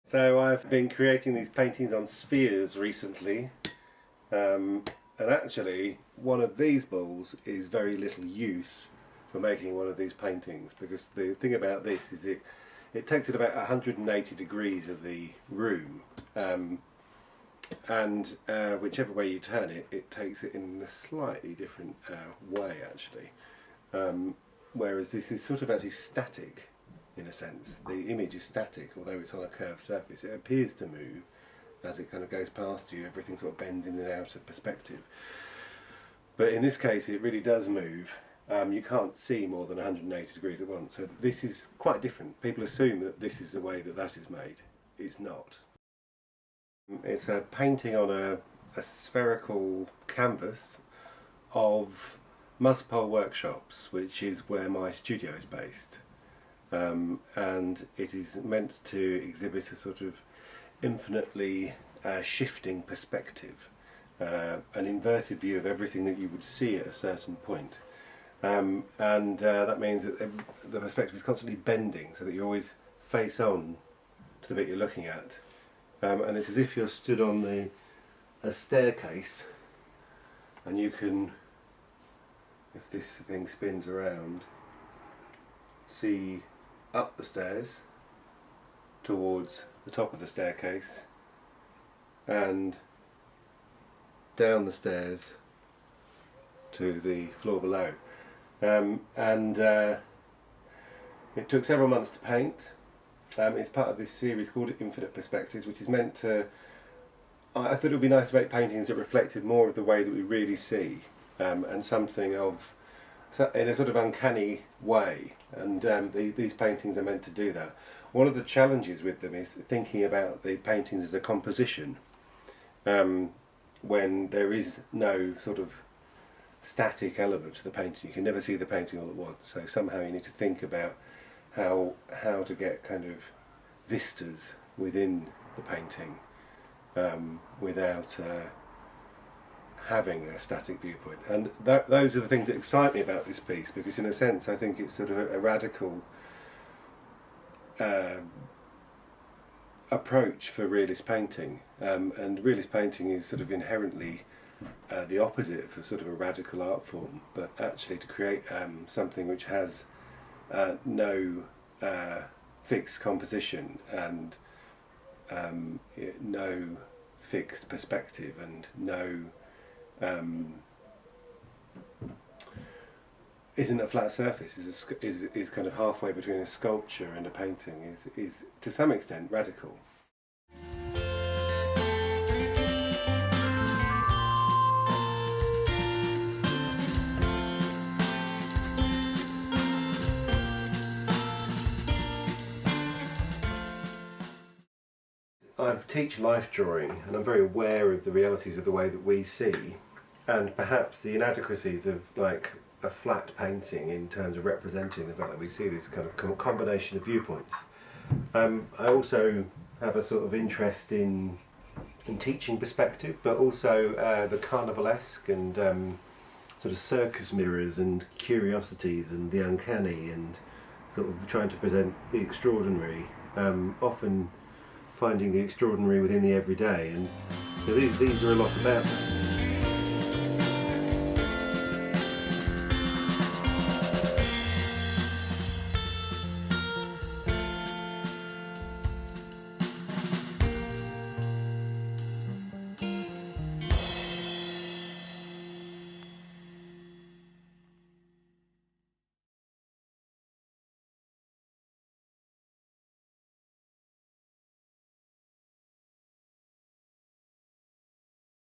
So I've been creating these paintings on spheres recently, and actually one of these balls is very little use for making one of these paintings, because the thing about this is it takes it about 180 degrees of the room, and whichever way you turn it, it takes it in a slightly different way actually, whereas this is sort of actually static. In a sense, the image is static, although it's on a curved surface. It appears to move as it kind of goes past you. Everything sort of bends in and out of perspective. But in this case, it really does move. You can't see more than 180 degrees at once. So this is quite different. People assume that this is the way that that is made. It's not. It's a painting on a spherical canvas of Muspole Workshops, which is where my studio is based. And it is meant to exhibit a sort of infinitely shifting perspective, an inverted view of everything that you would see at a certain point, and that means that the perspective is constantly bending, so that you always face on to the bit you're looking at, and it's as if you're stood on a staircase, and you can, if this thing spins around, see up the stairs towards the top of the staircase and down the stairs to the floor below. It took several months to paint. It's part of this series called Infinite Perspectives, which is meant to, I thought it would be nice to make paintings that reflected more of the way that we really see, and something of, in a sort of uncanny way, and these paintings are meant to do that. One of the challenges with them is thinking about the paintings as a composition, when there is no sort of static element to the painting. You can never see the painting all at once, so somehow you need to think about how to get kind of vistas within the painting without having a static viewpoint, and those are the things that excite me about this piece, because in a sense I think it's sort of a radical approach for realist painting, and realist painting is sort of inherently the opposite of sort of a radical art form, but actually to create something which has no fixed composition and no fixed perspective and no isn't a flat surface, is kind of halfway between a sculpture and a painting, is to some extent radical. I teach life drawing, and I'm very aware of the realities of the way that we see, and perhaps the inadequacies of like a flat painting in terms of representing the fact that we see this kind of combination of viewpoints. I also have a sort of interest in teaching perspective, but also the carnivalesque and sort of circus mirrors and curiosities and the uncanny, and sort of trying to present the extraordinary, often finding the extraordinary within the everyday, and so these are a lot about that.